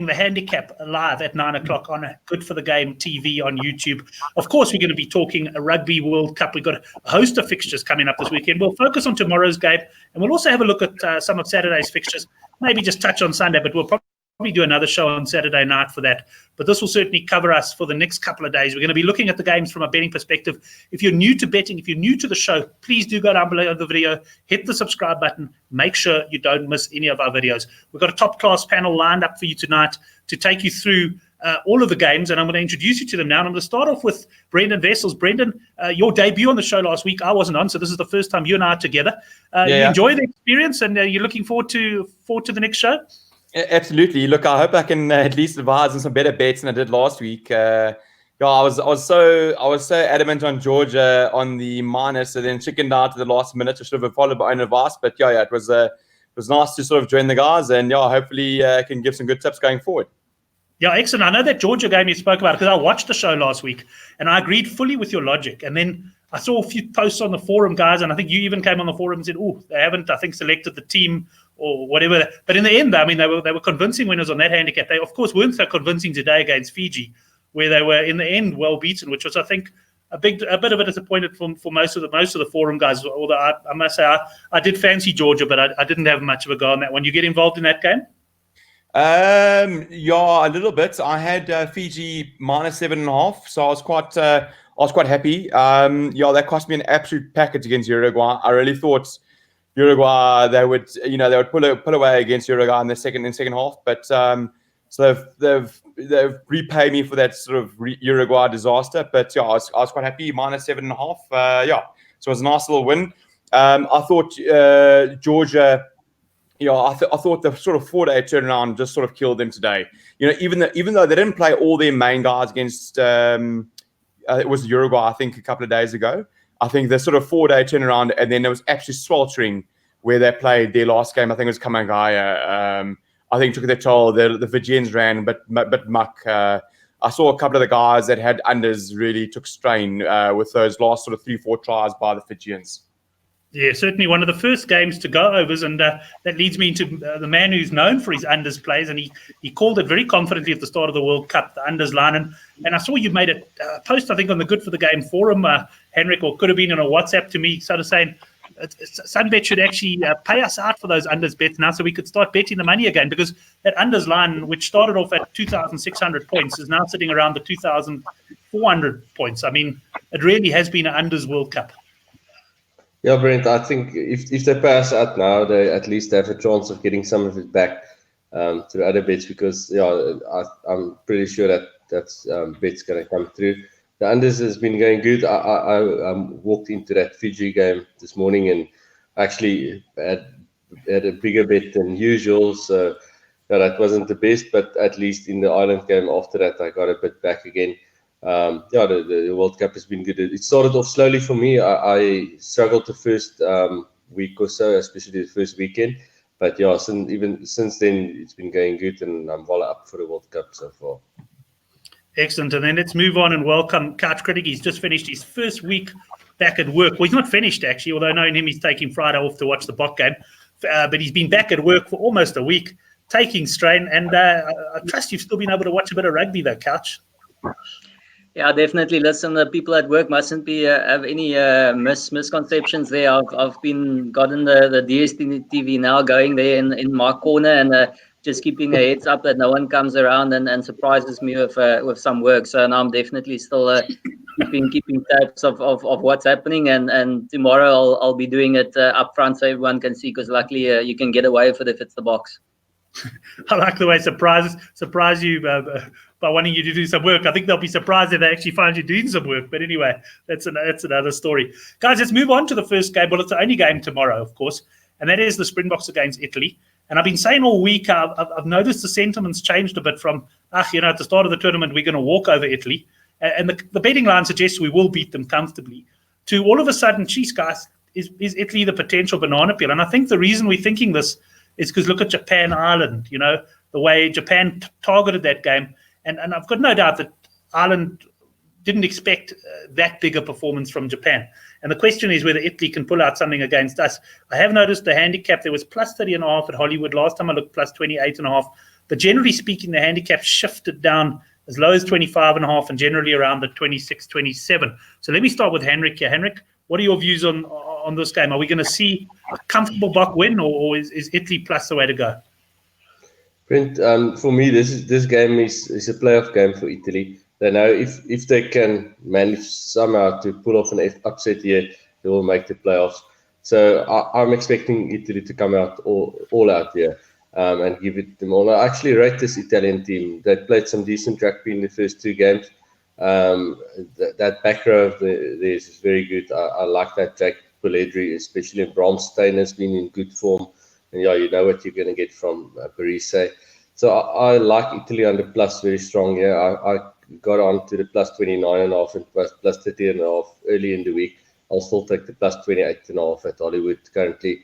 the Handicap live at 9 o'clock on Good for the Game TV on YouTube. Of course, we're going to be talking a Rugby World Cup. We've got a host of fixtures coming up this weekend. We'll focus on tomorrow's game, and we'll also have a look at some of Saturday's fixtures, maybe just touch on Sunday, but we'll probably do another show on Saturday night for that. But this will certainly cover us for the next couple of days. We're going to be looking at the games from a betting perspective. If you're new to betting, if you're new to the show, please do go down below the video, hit the subscribe button, make sure you don't miss any of our videos. We've got a top-class panel lined up for you tonight to take you through all of the games, and I'm going to introduce you to them now. And I'm going to start off with Brendan Wessels. Brendan, your debut on the show last week, I wasn't on, so this is the first time you and I are together. You enjoy the experience, and you're looking forward to the next show? Absolutely. Look, I hope I can at least advise on some better bets than I did last week. I was so adamant on Georgia on the minus, and then chickened out to the last minute. I should have followed my own advice, but it was nice to sort of join the guys, and hopefully can give some good tips going forward. Yeah, excellent. I know that Georgia game you spoke about because I watched the show last week, and I agreed fully with your logic. And then I saw a few posts on the forum, guys, and I think you even came on the forum and said, "Oh, they haven't, I think, selected the team or whatever." But in the end, I mean, they were convincing winners on that handicap. They, of course, weren't so convincing today against Fiji, where they were in the end well beaten, which was, I think, a bit of a disappointment for most of the forum guys. Although I must say I did fancy Georgia, but I didn't have much of a go on that one. You get involved in that game? A little bit. I had Fiji minus 7.5, so I was quite happy. That cost me an absolute package against Uruguay. I really thought Uruguay they would pull away against Uruguay in the second half, but so they've repaid me for that sort of Uruguay disaster. But I was quite happy, minus 7.5. So it was a nice little win. I thought Georgia. I thought the sort of 4-day turnaround just sort of killed them today. Even though they didn't play all their main guys against it was Uruguay, I think, a couple of days ago. I think the sort of 4-day turnaround, and then there was actually sweltering where they played their last game. I think it was Kamangaya. I think took their toll. The Fijians ran a bit muck. I saw a couple of the guys that had unders really took strain with those last sort of 3-4 tries by the Fijians. Yeah, certainly one of the first games to go overs, and that leads me into the man who's known for his unders plays, and he called it very confidently at the start of the World Cup, the unders line. And I saw you made a post, I think, on the Good for the Game forum, Henrik, or could have been in a WhatsApp to me, sort of saying Sunbet should actually pay us out for those unders bets now so we could start betting the money again, because that unders line, which started off at 2,600 points, is now sitting around the 2,400 points. I mean, it really has been an unders World Cup. Yeah, Brent, I think if they pass out now, they at least have a chance of getting some of it back to the other bets, because I'm pretty sure that's bet's going to come through. The unders has been going good. I walked into that Fiji game this morning and actually had a bigger bet than usual, so that wasn't the best, but at least in the Ireland game after that, I got a bit back again. The World Cup has been good. It started off slowly for me. I struggled the first week or so, especially the first weekend. But since then, it's been going good, and I'm well up for the World Cup so far. Excellent. And then let's move on and welcome Couch Critic. He's just finished his first week back at work. Well, he's not finished, actually, although knowing him, he's taking Friday off to watch the Bok game. But he's been back at work for almost a week, taking strain. And I trust you've still been able to watch a bit of rugby, though, Couch. Yeah, definitely. Listen, the people at work mustn't be have any misconceptions there. I've gotten the DSTV now going there in my corner, and just keeping a heads up that no one comes around and surprises me with some work. So now I'm definitely still keeping tabs of what's happening, and tomorrow I'll be doing it up front so everyone can see, because luckily you can get away with it if it's the box. I like the way surprise you by wanting you to do some work. I think they'll be surprised if they actually find you doing some work. But anyway, that's another story. Guys, let's move on to the first game. Well, it's the only game tomorrow, of course, and that is the Springboks against Italy. And I've been saying all week, I've noticed the sentiments changed a bit from, at the start of the tournament, we're going to walk over Italy. And the betting line suggests we will beat them comfortably, to all of a sudden, geez, guys, is Italy the potential banana peel? And I think the reason we're thinking this is because look at Japan, Ireland, the way Japan targeted that game. And I've got no doubt that Ireland didn't expect that big a performance from Japan. And the question is whether Italy can pull out something against us. I have noticed the handicap, there was plus 30.5 at Hollywood. Last time I looked, plus 28.5. But generally speaking, the handicap shifted down as low as 25.5 and generally around the 26, 27. So let me start with Henrik here. Henrik, what are your views on this game? Are we going to see a comfortable Bok win, or is Italy plus the way to go? Brent, for me, this game is a playoff game for Italy. They know if they can manage somehow to pull off an upset here, they will make the playoffs. So I'm expecting Italy to come out all out here and give it them all. I actually rate this Italian team. They played some decent rugby in the first two games. That back row of theirs is very good. I like that Jack Pelledri, especially Bromstein has been in good form. And yeah, you know what you're going to get from Parise. So I like Italy under plus very strong here. I got on to the plus 29.5 and plus 30.5 early in the week. I'll still take the plus 28.5 at Hollywood currently.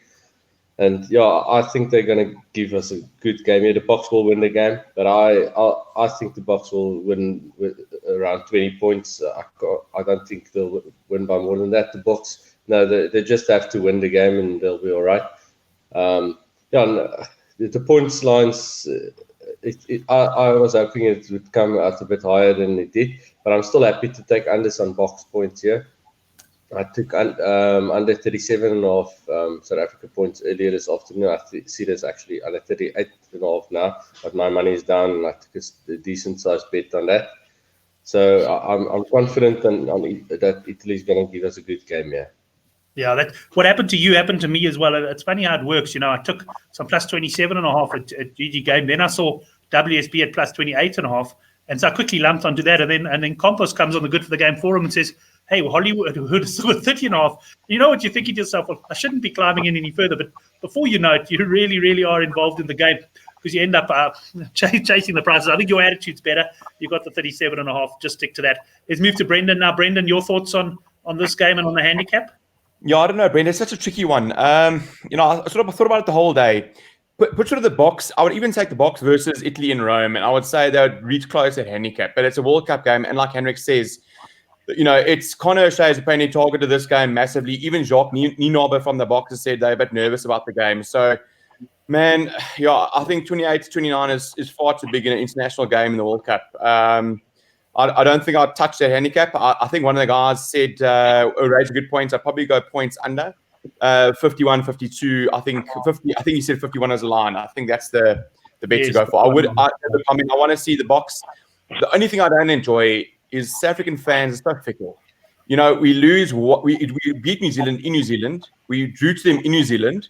And yeah, I think they're going to give us a good game here. The Boks will win the game, but I think the Boks will win with around 20 points. I don't think they'll win by more than that. The Boks, no, they just have to win the game and they'll be all right. The points lines, I was hoping it would come out a bit higher than it did, but I'm still happy to take unders on Boks points here. I took under 37.5 South Africa points earlier this afternoon. I see there's actually under 38.5 now, but my money is down and I took a decent sized bet on that. So I'm confident that Italy is going to give us a good game here. Yeah, what happened to you happened to me as well. It's funny how it works. You know, I took some plus 27.5 at GG game. Then I saw WSB at plus 28.5. And so I quickly lumped onto that. And then Compost comes on the Good for the Game forum and says, hey, well, Hollywood is still at 30.5. You know what you're thinking to yourself? Well, I shouldn't be climbing in any further. But before you know it, you really, really are involved in the game because you end up chasing the prices. I think your attitude's better. You got the 37.5. Just stick to that. Let's move to Brendan now. Brendan, your thoughts on this game and on the handicap? Yeah, I don't know, Brent. It's such a tricky one. I sort of thought about it the whole day. Put sort of the Boks. I would even take the Boks versus Italy in Rome, and I would say they would reach close at handicap. But it's a World Cup game, and like Henrik says, it's Conor O'Shea's apparently targeted this game massively. Even Jacques Nienaber from the Boks has said they're a bit nervous about the game. So, man, yeah, I think 28 to 29 is far too big in an international game in the World Cup. I don't think I'd touch that handicap. I think one of the guys said, raised a good point. I'd probably go points under 51, 52. I think he said 51 as a line. I think that's the bet to go for. I want to see the Boks. The only thing I don't enjoy is South African fans are so fickle. We lose we beat New Zealand in New Zealand. We drew to them in New Zealand.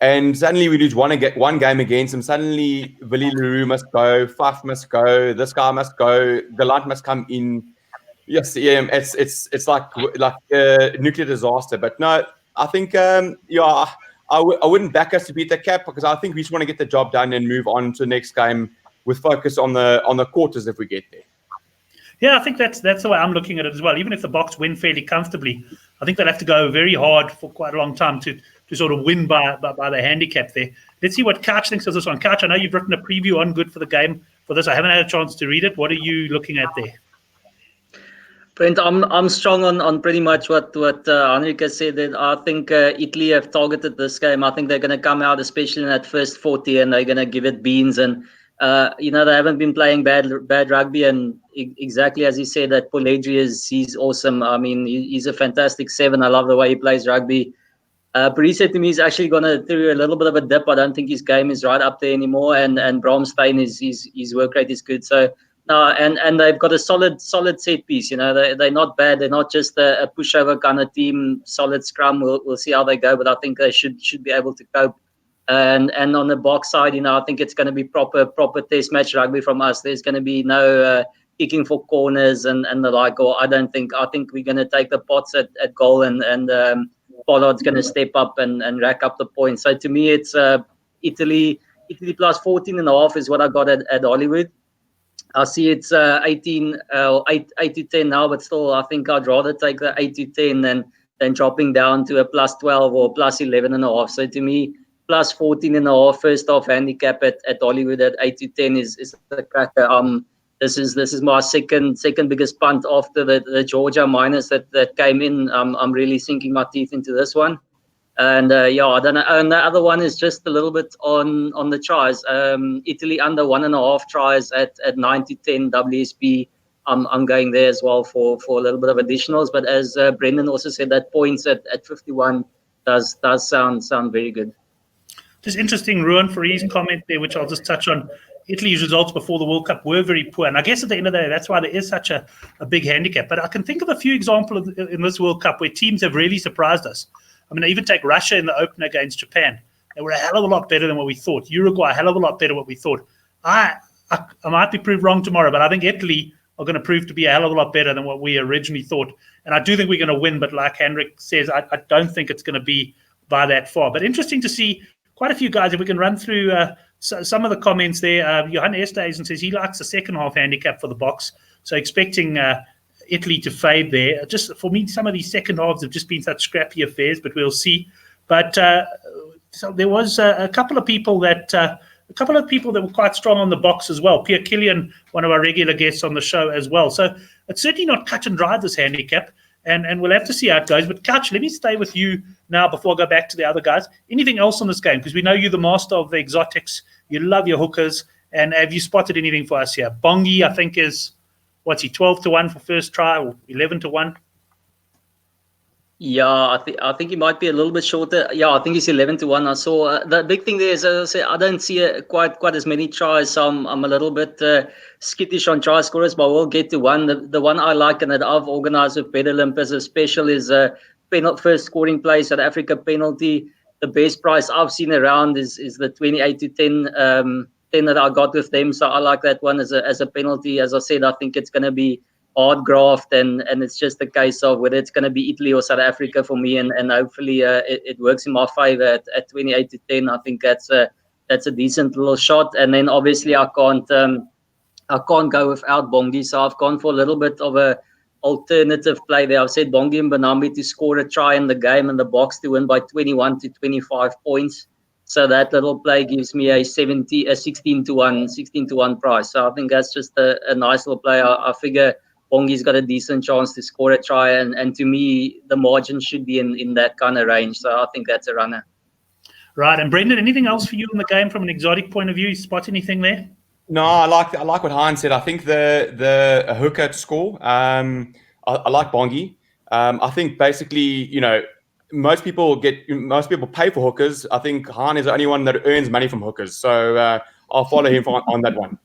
And suddenly we lose one game against them. Suddenly Willie Leroux must go, Faf must go, this guy must go, Gallant must come in. Yes, yeah, it's like a nuclear disaster. But no, I think I wouldn't back us to beat the cap because I think we just want to get the job done and move on to the next game with focus on the quarters if we get there. Yeah, I think that's the way I'm looking at it as well. Even if the Boks win fairly comfortably, I think they'll have to go very hard for quite a long time to sort of win by the handicap there. Let's see what Couch thinks of this one. Couch, I know you've written a preview on Good for the Game for this. I haven't had a chance to read it. What are you looking at there? Brent, I'm strong on pretty much what Henrika said. That I think Italy have targeted this game. I think they're going to come out, especially in that first 40, and they're going to give it beans. And they haven't been playing bad rugby. And exactly as he said, that Pelledri he's awesome. I mean, he's a fantastic 7. I love the way he plays rugby. Parise to me is actually going to through a little bit of a dip. I don't think his game is right up there anymore. And Bromstein his work rate is good. So. No, and they've got a solid set piece. They're not bad. They're not just a pushover kind of team. Solid scrum. We'll see how they go, but I think they should be able to cope. And on the Boks side, I think it's going to be proper test match rugby from us. There's going to be no kicking for corners and the like. Or I think we're going to take the pots at goal and Pollard's going to step up and rack up the points. So to me, it's Italy plus 14.5 is what I got at Hollywood. I see it's 8 to 10 now, but still, I think I'd rather take the 8 to 10 than dropping down to a plus 12 or plus 11.5. So to me, plus 14.5 first half handicap at Hollywood at 8 to 10 is the cracker. This is my second biggest punt after the Georgia minus that came in. I'm really sinking my teeth into this one. And yeah, I don't know. And the other one is just a little bit on the tries. Italy under 1.5 tries at 9-10 WSB. I'm going there as well for a little bit of additionals. But as Brendan also said, that points at 51 does sound very good. Just interesting, Ruan, for his comment there, which I'll just touch on. Italy's results before the World Cup were very poor. And I guess at the end of the day, that's why there is such a big handicap. But I can think of a few examples in this World Cup where teams have really surprised us. I mean, I even take Russia in the opener against Japan. They were a hell of a lot better than what we thought. Uruguay, a hell of a lot better than what we thought. I might be proved wrong tomorrow, but I think Italy are going to prove to be a hell of a lot better than what we originally thought. And I do think we're going to win, but like Hendrik says, I don't think it's going to be by that far. But interesting to see quite a few guys. If we can run through some of the comments there. Johan Esthuizen says he likes the second half handicap for the box. So expecting Italy to fade there. Just for me, some of these second halves have just been such scrappy affairs, but we'll see. But so there was a couple of people that were quite strong on the box as well. Pierre Killian, one of our regular guests on the show as well. So it's certainly not cut and dry, this handicap, and we'll have to see how it goes. But Couch, let me stay with you now before I go back to the other guys. Anything else on this game? Because we know you're the master of the exotics. You love your hookers. And have you spotted anything for us here? Bongi, I think, is, what's he, 12-1 for first try or 11-1? Yeah, I think he might be a little bit shorter. Yeah, I think he's 11-1. I saw the big thing there is, as I say, I don't see quite as many tries. So I'm a little bit skittish on try scorers, but we'll get to one. The one I like and that I've organised with Bedalimp as a special is first scoring play, South Africa penalty. The best price I've seen around is the 28-10 10 that I got with them. So I like that one as a penalty. As I said, I think it's going to be hard graft, and it's just a case of whether it's going to be Italy or South Africa for me, and hopefully it works in my favour at 28-10. I think that's a decent little shot. And then obviously I can't go without Bongi, so I've gone for a little bit of a alternative play there. I've said Bongi and Banambi to score a try in the game and the box to win by 21 to 25 points. So that little play gives me a 16-1 price. So I think that's just a nice little play. I figure Bongi's got a decent chance to score a try, and to me, the margin should be in that kind of range. So I think that's a runner. Right. And Brendan, anything else for you in the game from an exotic point of view? You spot anything there? No, I like what Hein said. I think the hooker to score. I like Bongi. I think basically, most people pay for hookers. I think Hein is the only one that earns money from hookers. So I'll follow him on that one.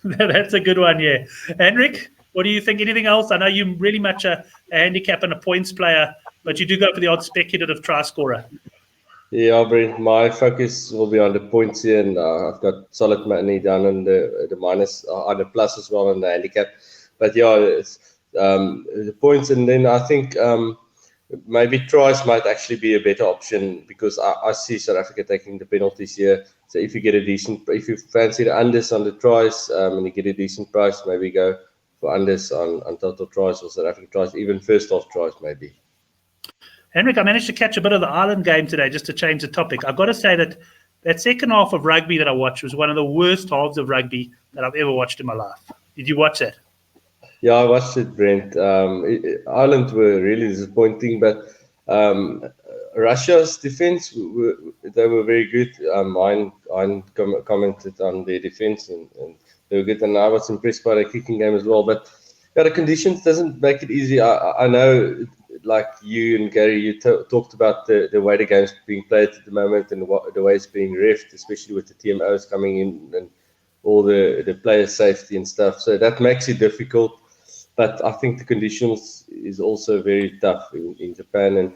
That's a good one, yeah. Henrik, what do you think? Anything else? I know you're really much a handicap and a points player, but you do go for the odd speculative try scorer. Yeah, Brent, my focus will be on the points here, and I've got solid money down on the minus, on the plus as well on the handicap. But yeah, it's, the points, and then I think maybe tries might actually be a better option, because I see South Africa taking the penalties here. So if you fancy the unders on the tries and you get a decent price, maybe go for unders on total tries or South African tries, even first half tries maybe. Henrik, I managed to catch a bit of the Ireland game today, just to change the topic. I've got to say that second half of rugby that I watched was one of the worst halves of rugby that I've ever watched in my life. Did you watch that? Yeah, I watched it, Brent. Ireland were really disappointing, but Russia's defense, they were very good. Mine commented on their defense, and they were good. And I was impressed by the kicking game as well. But yeah, the conditions doesn't make it easy. I know, like you and Gary, you talked about the way the game's being played at the moment and the way it's being reffed, especially with the TMOs coming in and all the player safety and stuff. So that makes it difficult. But I think the conditions is also very tough in Japan. And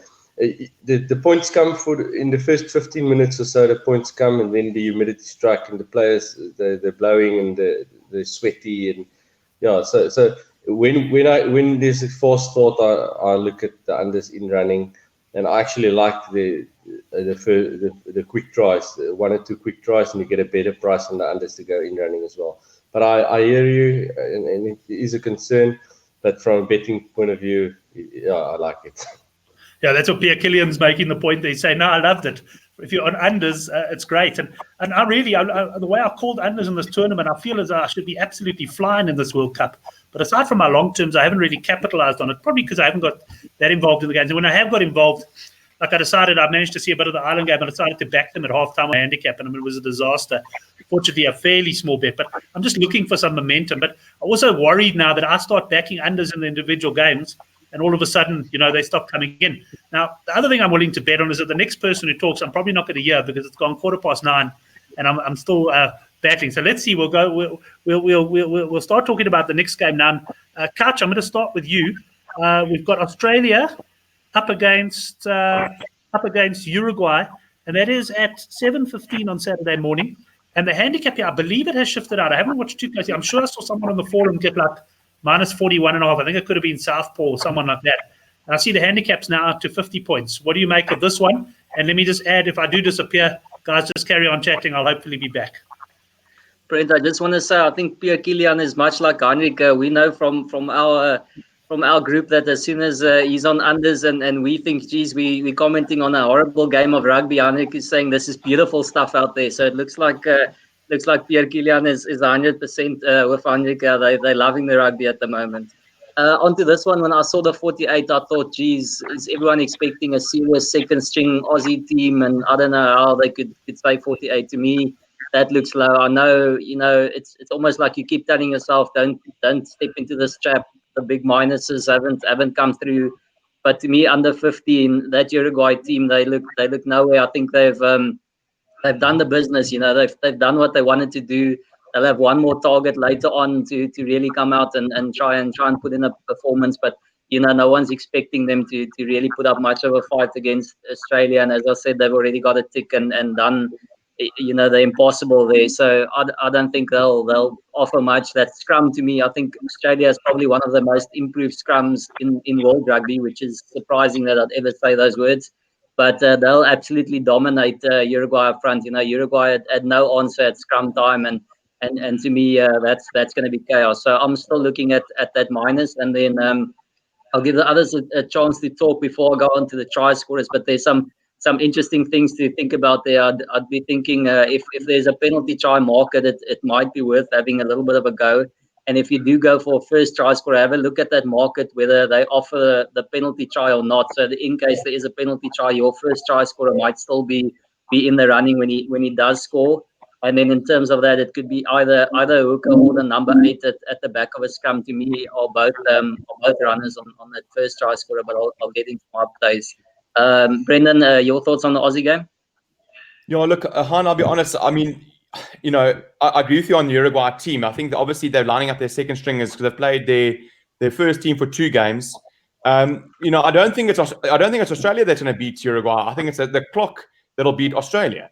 the points come in the first 15 minutes or so, the points come, and then the humidity strike and the players, they're blowing and they're sweaty. And yeah, so when there's a fast start, I look at the unders in running, and I actually like the quick tries, 1 or 2 quick tries, and you get a better price on the unders to go in running as well. But I hear you, and it is a concern. But from a betting point of view, yeah, I like it. Yeah, that's what Pierre Killian's making the point. They say, no, I loved it. If you're on unders, it's great. And I really, the way I called unders in this tournament, I feel as though I should be absolutely flying in this World Cup. But aside from my long terms, I haven't really capitalized on it, probably because I haven't got that involved in the games. And when I have got involved, like I managed to see a bit of the Ireland game, and I decided to back them at halftime on Handicap, and I mean, it was a disaster. Fortunately, a fairly small bet, but I'm just looking for some momentum. But I'm also worried now that I start backing unders in the individual games, and all of a sudden, they stop coming in. Now, the other thing I'm willing to bet on is that the next person who talks, I'm probably not going to hear because it's gone 9:15, and I'm still battling. So let's see. We'll start talking about the next game now. Couch, I'm going to start with you. We've got Australia up against Uruguay, and that is at 7:15 on Saturday morning. And the handicap here, I believe it has shifted out. I haven't watched too closely. I'm sure I saw someone on the forum get like minus 41.5. I think it could have been Southpaw or someone like that. And I see the handicap's now up to 50 points. What do you make of this one? And let me just add, if I do disappear, guys, just carry on chatting. I'll hopefully be back. Brent, I just want to say, I think Pierre Kilian is much like Heinrich. We know from our group that as soon as he's on unders and we think, geez, we're commenting on a horrible game of rugby, Heinrich is saying this is beautiful stuff out there. So it looks like Pierre Kilian is 100% with Heinrich. They're loving the rugby at the moment. Onto this one, when I saw the 48, I thought, geez, is everyone expecting a serious second string Aussie team? And I don't know how they could say 48. To me, that looks low. I know, it's almost like you keep telling yourself, don't step into this trap. The big minuses haven't come through. But to me, under 15, that Uruguay team, they look nowhere. I think they've done the business. They've done what they wanted to do. They'll have one more target later on to really come out and try and put in a performance. But no one's expecting them to really put up much of a fight against Australia. And as I said, they've already got a tick and done the impossible there. So I don't think they'll offer much. That scrum, to me, I think Australia is probably one of the most improved scrums in world rugby, which is surprising that I'd ever say those words. But they'll absolutely dominate Uruguay up front. Uruguay had no answer at scrum time, and to me, that's going to be chaos. So I'm still looking at that minus, and then I'll give the others a chance to talk before I go on to the try scorers. But there's some interesting things to think about there. I'd be thinking if there's a penalty try market, it might be worth having a little bit of a go. And if you do go for a first try scorer, have a look at that market, whether they offer the penalty try or not. So in case there is a penalty try, your first try scorer might still be in the running when he does score. And then in terms of that, it could be either hooker or the number 8 at the back of a scrum, to me, or both runners on that first try scorer. But I'll get into my plays. Brendan, your thoughts on the Aussie game? Look, Han, I'll be honest. I mean, I agree with you on the Uruguay team. I think that obviously they're lining up their second stringers because they've played their first team for 2 games. I don't think it's Australia that's going to beat Uruguay. I think it's the clock that'll beat Australia.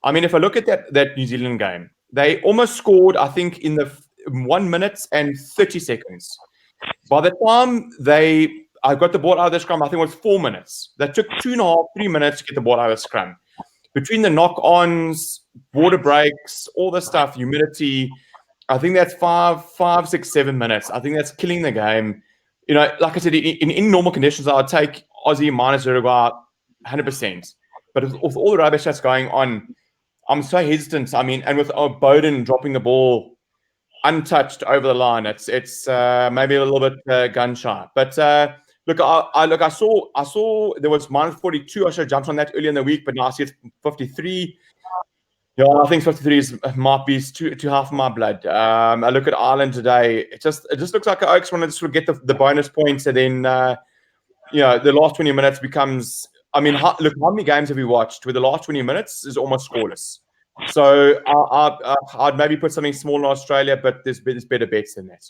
I mean, if I look at that New Zealand game, they almost scored, I think, in the 1 minute and 30 seconds. By the time I got the ball out of the scrum, I think it was 4 minutes. That took 2.5, 3 minutes to get the ball out of the scrum. Between the knock-ons, water breaks, all the stuff, humidity, I think that's 5, 6, 7 minutes. I think that's killing the game. Like I said, in normal conditions, I would take Aussie minus Uruguay 100%. But with all the rubbish that's going on, I'm so hesitant. I mean, and with Bowden dropping the ball untouched over the line, it's maybe a little bit gun shy. But look, I saw there was minus 42. I should have jumped on that earlier in the week, but now I see it's 53. Yeah, I think 53 might be too half of my blood. I look at Ireland today. It just looks like Oaks wanted to sort of get the bonus points, and then the last 20 minutes becomes. I mean, look, how many games have we watched where the last 20 minutes is almost scoreless? So I'd maybe put something small in Australia, but there's better bets than that.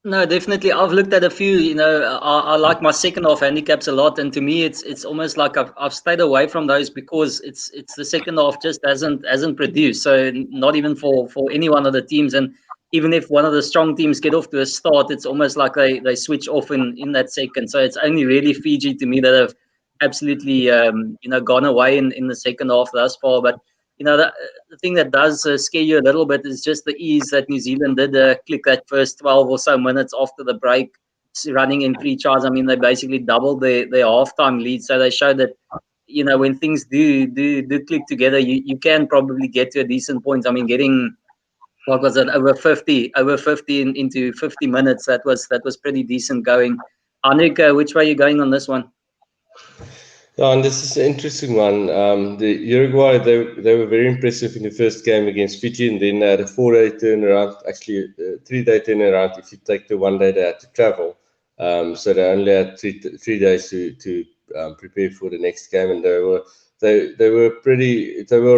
No, definitely. I've looked at a few. I like my second half handicaps a lot, and to me, it's almost like I've stayed away from those because it's the second half just hasn't produced. So not even for any one of the teams, and even if one of the strong teams get off to a start, it's almost like they switch off in that second. So it's only really Fiji to me that have absolutely gone away in the second half thus far. But the thing that does scare you a little bit is just the ease that New Zealand did click that first 12 or so minutes after the break, running in 3 tries. I mean, they basically doubled their halftime lead. So they showed that when things do click together, you can probably get to a decent point. I mean, getting what was it, over 50 into 50 minutes. That was pretty decent going. Annika, which way are you going on this one? Yeah, and this is an interesting one. The Uruguay, they were very impressive in the first game against Fiji, and then they had a 4-day turnaround, actually a 3-day turnaround if you take the 1 day they had to travel. So they only had three days to prepare for the next game, and they were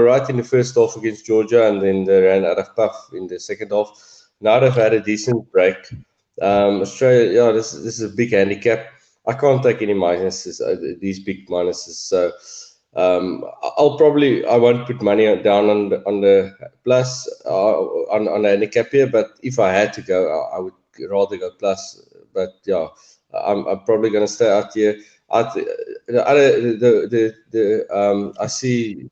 right in the first half against Georgia, and then they ran out of puff in the second half. Now they've had a decent break. Australia, yeah, this is a big handicap. I can't take any minuses, these big minuses. So I won't put money down on the plus on the handicap here. But if I had to go, I would rather go plus. But yeah, I'm probably going to stay out here. I see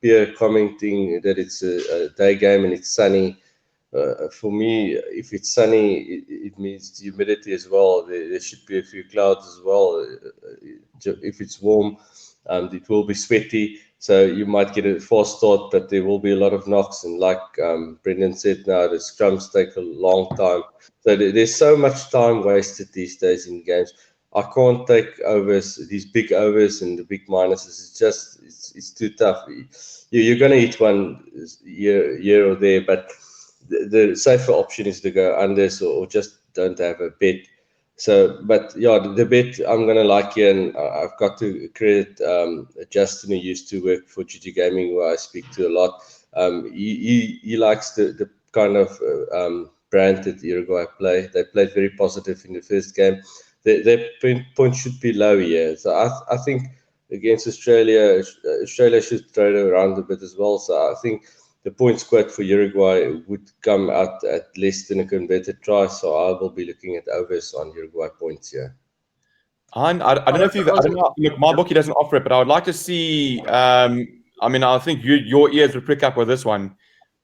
Pierre commenting that it's a day game and it's sunny. For me, if it's sunny, it means humidity as well. There should be a few clouds as well. If it's warm, it will be sweaty. So you might get a fast start, but there will be a lot of knocks. And like Brendan said, now the scrums take a long time. So there's so much time wasted these days in games. I can't take overs, these big overs and the big minuses. It's too tough. You're going to hit one here or there, but the safer option is to go unders or just don't have a bet. So, but yeah, the bet I'm going to like here, and I've got to credit Justin, who used to work for GG Gaming, who I speak to a lot. He likes the kind of brand that Uruguay play. They played very positive in the first game. Their point should be low here. So I think against Australia should throw it around a bit as well. So I think the point squad for Uruguay would come out at less than a converted try, so I will be looking at overs on Uruguay points here. I don't know if you've. I don't know, look, my bookie doesn't offer it, but I would like to see. I think your ears would prick up with this one.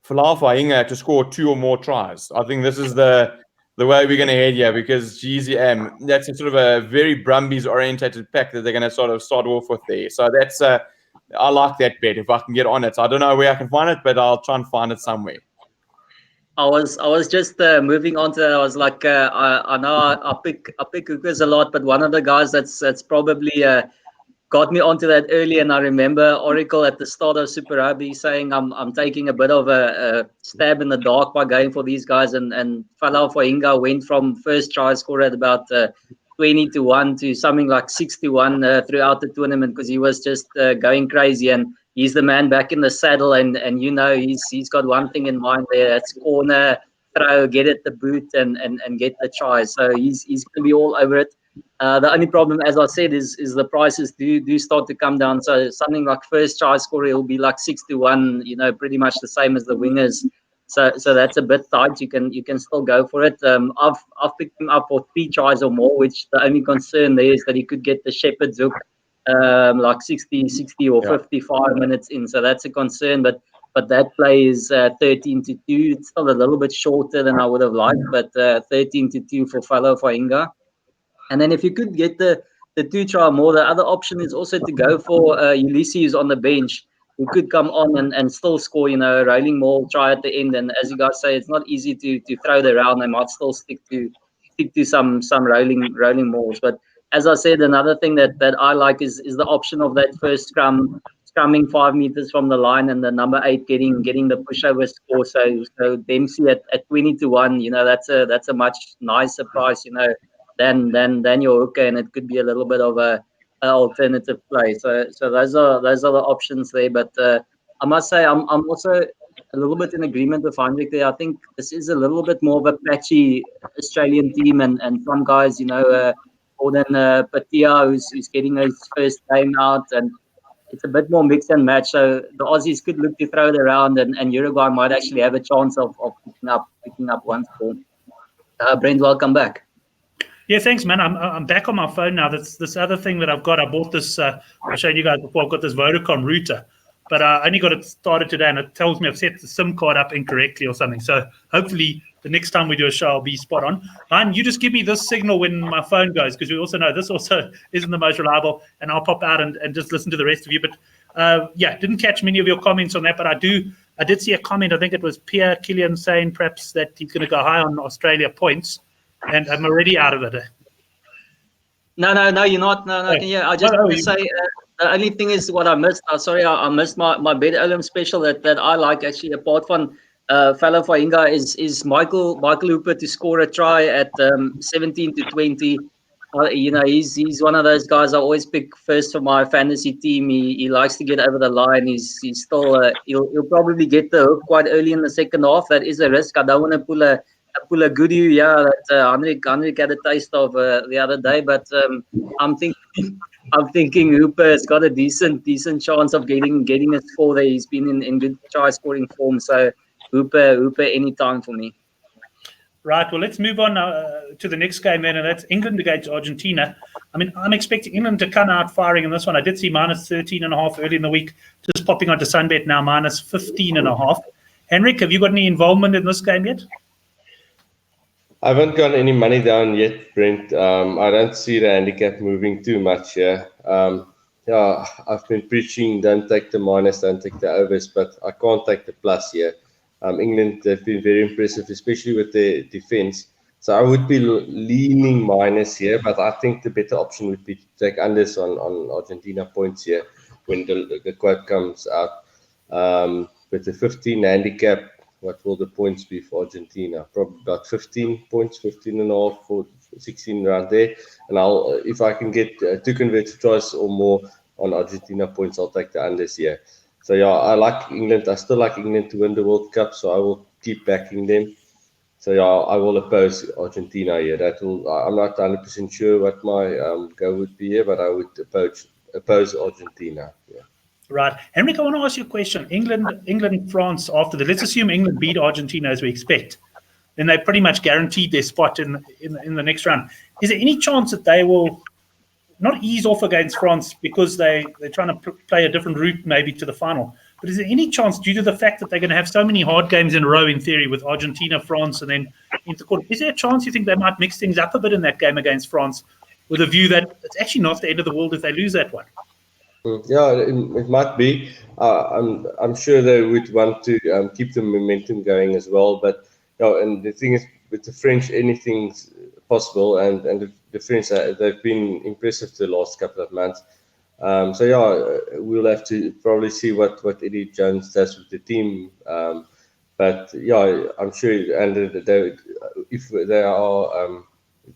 Folau Fainga to score 2 or more tries. I think this is the way we're going to head here, because GZM, that's a sort of a very Brumbies orientated pack that they're going to sort of start off with there. So that's I like that bet if I can get on it. I don't know where I can find it, but I'll try and find it somewhere. I was just moving on to that. I was like, I know I pick hookers a lot, but one of the guys that's probably got me onto that early, and I remember Oracle at the start of Super Rugby saying I'm taking a bit of a stab in the dark by going for these guys, and Folau Fainga went from first try scorer at about 20-1 to something like 6-1 throughout the tournament, because he was just going crazy, and he's the man back in the saddle, and he's got one thing in mind there. That's corner, throw, get at the boot, and get the try. So he's going to be all over it. The only problem, as I said, is the prices do start to come down. So something like first try scorer will be like 6-1, pretty much the same as the wingers. So that's a bit tight. You can still go for it. I've picked him up for 3 tries or more, which the only concern there is that he could get the Shepherd's hook like 60 or 55 minutes in. So that's a concern. But that play is 13-2. It's still a little bit shorter than I would have liked, but 13-2 for Folau Fainga. And then if you could get the 2 try more, the other option is also to go for Ulysses on the bench, who could come on and still score, a rolling maul try at the end. And as you guys say, it's not easy to throw it around. They might still stick to some rolling mauls. But as I said, another thing that I like is the option of that first scrumming 5 meters from the line, and the number 8 getting the pushover score. So Dempsey at 20-1, that's a much nicer price, than your hooker, and it could be a little bit of an alternative play. So those are the options there. But I must say I'm also a little bit in agreement with Heinrich there. I think this is a little bit more of a patchy Australian team, and some guys, Gordon Patia, who's getting his first game out, and it's a bit more mix and match. So the Aussies could look to throw it around, and Uruguay might actually have a chance of picking up one score. Brent, welcome back. Yeah, thanks, man. I'm back on my phone now. That's this other thing that I've got. I bought this. I showed you guys before. I've got this Vodacom router, but I only got it started today, and it tells me I've set the SIM card up incorrectly or something. So hopefully the next time we do a show, I'll be spot on. And you just give me this signal when my phone goes, because we also know this also isn't the most reliable, and I'll pop out and just listen to the rest of you. But didn't catch many of your comments on that, but I did see a comment. I think it was Pierre Killian saying perhaps that he's going to go high on Australia points. And I'm already out of it. No, you're not. No, yeah. I just want to say the only thing is what I missed. Sorry, I missed my Bet Olymp special that I like actually. Apart from fellow Fainga is Michael Hooper to score a try at 17-20. He's one of those guys I always pick first for my fantasy team. He likes to get over the line. He's still he'll probably get the hook quite early in the second half. That is a risk. I don't want to pull a goodie, that Henrik had a taste of the other day. But I'm thinking Hooper has got a decent chance of getting a score there. He's been in good try scoring form. So Hooper any time for me. Right, well, let's move on to the next game then, and that's England against Argentina. I mean, I'm expecting England to come out firing in this one. I did see minus 13.5 early in the week, just popping onto Sunbet now, minus 15.5. Henrik, have you got any involvement in this game yet? I haven't got any money down yet, Brent. I don't see the handicap moving too much here. I've been preaching, don't take the minus, don't take the overs, but I can't take the plus here. England, they've been very impressive, especially with their defense. So I would be leaning minus here, but I think the better option would be to take unders on Argentina points here when the quote comes out. With the 15 handicap, what will the points be for Argentina? Probably about 15 points, 15.5 for 16 around there. And if I can get 2 converted tries or more on Argentina points, I'll take the unders here. So yeah, I like England. I still like England to win the World Cup, so I will keep backing them. So yeah, I will oppose Argentina here. I'm not 100% sure what my go would be here, but I would oppose Argentina. Yeah. Right, Henrik, I want to ask you a question. England, France. After that, let's assume England beat Argentina as we expect. Then they pretty much guaranteed their spot in the next round. Is there any chance that they will not ease off against France because they're trying to play a different route maybe to the final? But is there any chance, due to the fact that they're going to have so many hard games in a row in theory with Argentina, France, and then into quarter, is there a chance you think they might mix things up a bit in that game against France with a view that it's actually not the end of the world if they lose that one? Yeah, it might be. I'm sure they would want to keep the momentum going as well. But and the thing is, with the French, anything's possible, and the French, they've been impressive the last couple of months. So yeah, we'll have to probably see what Eddie Jones does with the team. But yeah, I'm sure, and if they are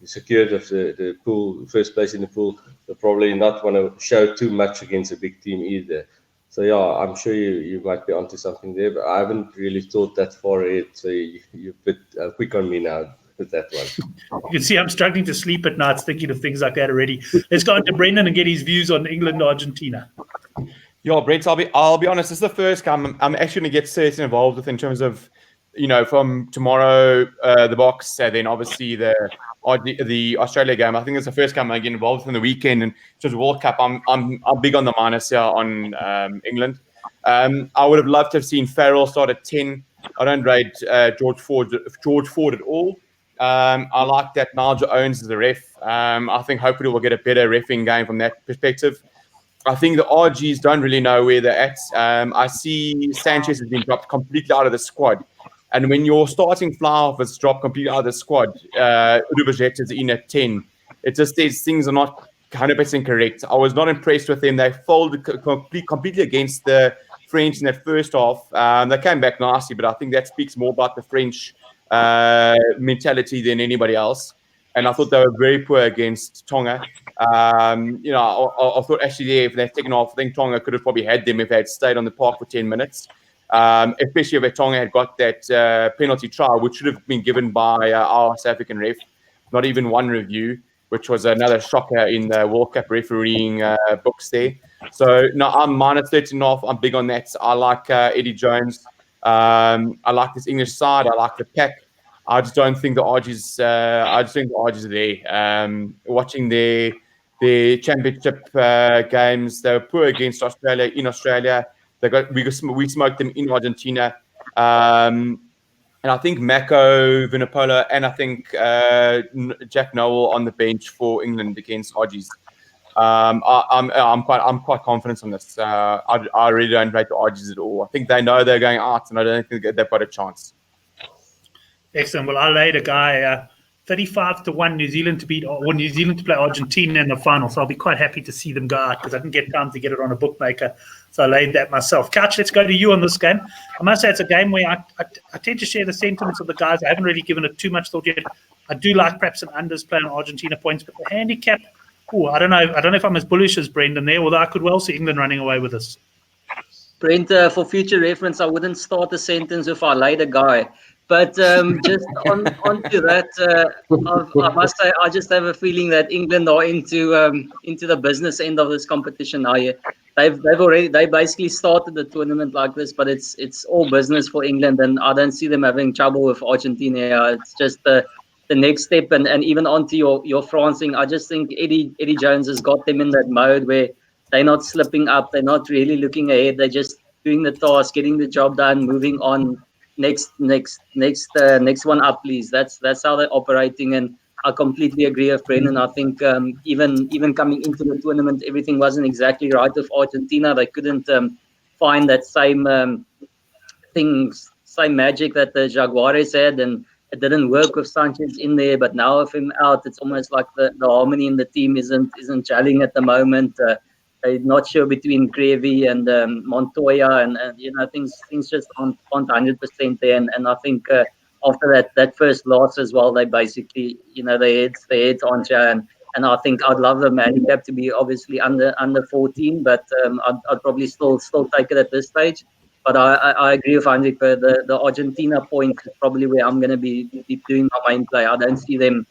secured of the pool, first place in the pool, they'll probably not want to show too much against a big team either. So yeah, I'm sure you might be onto something there, but I haven't really thought that far ahead. So you're a bit quick on me now with that one. You can see I'm struggling to sleep at nights thinking of things like that already. Let's go on to Brendan and get his views on England Argentina. Yeah, Brent, I'll be honest. This is the first game I'm actually going to get seriously involved with in terms of, from tomorrow the box, and then obviously the Australia game. I think it's the first game I get involved with in the weekend. And just World Cup, I'm big on the minus here on England. I would have loved to have seen Farrell start at 10. I don't rate George Ford at all. I like that Nigel Owens is the ref. I think hopefully we'll get a better reffing game from that perspective. I think the RGs don't really know where they're at. I see Sanchez has been dropped completely out of the squad. And when your starting fly-off is dropped completely out of the squad, Uruguay is in at 10. It just says things are not 100% correct. I was not impressed with them. They folded completely against the French in that first half. They came back nicely, but I think that speaks more about the French mentality than anybody else. And I thought they were very poor against Tonga. I thought actually if they'd taken off, I think Tonga could have probably had them if they had stayed on the park for 10 minutes. Especially if Tonga had got that penalty try, which should have been given by our South African ref. Not even one review, which was another shocker in the World Cup refereeing books there. So, no, I'm minus 13.5. I'm big on that. I like Eddie Jones. I like this English side. I like the pack. I just don't think the RGs. I just think the RGs are there. Watching their championship games, they were poor against Australia in Australia. We smoked them in Argentina, and I think Mako, Vinopola, and I think Jack Noel on the bench for England against RGs. I'm quite confident on this. I really don't rate the RGs at all. I think they know they're going out, and I don't think they've got a chance. Excellent. Well, I laid a guy 35-1 New Zealand to beat, or New Zealand to play Argentina in the final. So I'll be quite happy to see them go out because I didn't get time to get it on a bookmaker. So I laid that myself. Couch, let's go to you on this game. I must say it's a game where I tend to share the sentiments of the guys. I haven't really given it too much thought yet. I do like perhaps an unders play on Argentina points, but the handicap, I don't know. I don't know if I'm as bullish as Brendan there, although I could well see England running away with this. Brent, for future reference, I wouldn't start a sentence if I laid a guy. But just onto that, I must say I just have a feeling that England are into the business end of this competition now. Yeah. They basically started the tournament like this, but it's all business for England, and I don't see them having trouble with Argentina. It's just the next step, and even onto your France thing. I just think Eddie Jones has got them in that mode where they're not slipping up, they're not really looking ahead, they're just doing the task, getting the job done, moving on. Next one up, please. That's how they're operating, and I completely agree with Brendan. I think even coming into the tournament, everything wasn't exactly right with Argentina. They couldn't find that same magic that the Jaguares had, and it didn't work with Sanchez in there. But now with him out, it's almost like the harmony in the team isn't gelling at the moment. They're not sure between Gravy and Montoya, and things just aren't 100% there. And I think after that first loss as well, they basically their heads on chair. And I think I'd love the handicap to be obviously under 14, but I'd probably still take it at this stage. But I agree with Hendrik. The Argentina point is probably where I'm going to be doing my main play. I don't see them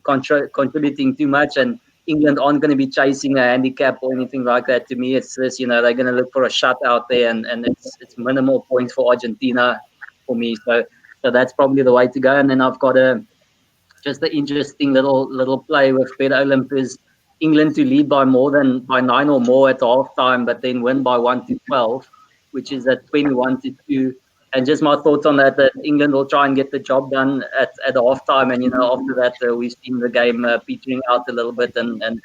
contributing too much, and England aren't going to be chasing a handicap or anything like that. To me, it's this, they're going to look for a shutout there, and it's minimal points for Argentina for me. So that's probably the way to go. And then I've got just the interesting little play with Bet Olympus, England to lead by 9 or more at half time, but then win by 1-12, which is at 21-2. And just my thoughts on that England will try and get the job done at half time. And, after that, we've seen the game petering out a little bit and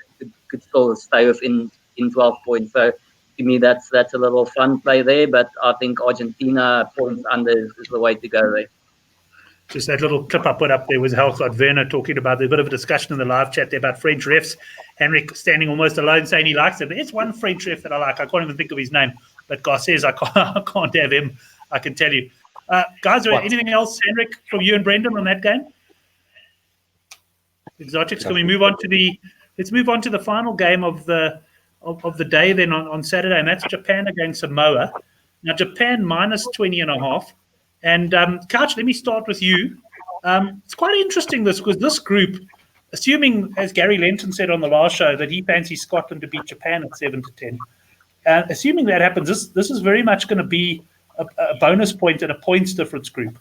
could still stay within 12 points. So to me, that's a little fun play there. But I think Argentina points under is the way to go there. Just that little clip I put up there was Helgard Werner talking about a bit of a discussion in the live chat there about French refs. Henrik standing almost alone saying he likes it. But it's one French ref that I like. I can't even think of his name. But Garces, I can't have him, I can tell you. Guys, anything else, Henrik, from you and Brendan on that game? Exotics, can we move on to let's move on to the final game of the day then on Saturday, and that's Japan against Samoa. Now, Japan minus 20.5. And Couch, let me start with you. It's quite interesting because this group, assuming, as Gary Lenton said on the last show, that he fancies Scotland to beat Japan at 7-10. Assuming that happens, this is very much going to be a bonus point and a points difference group.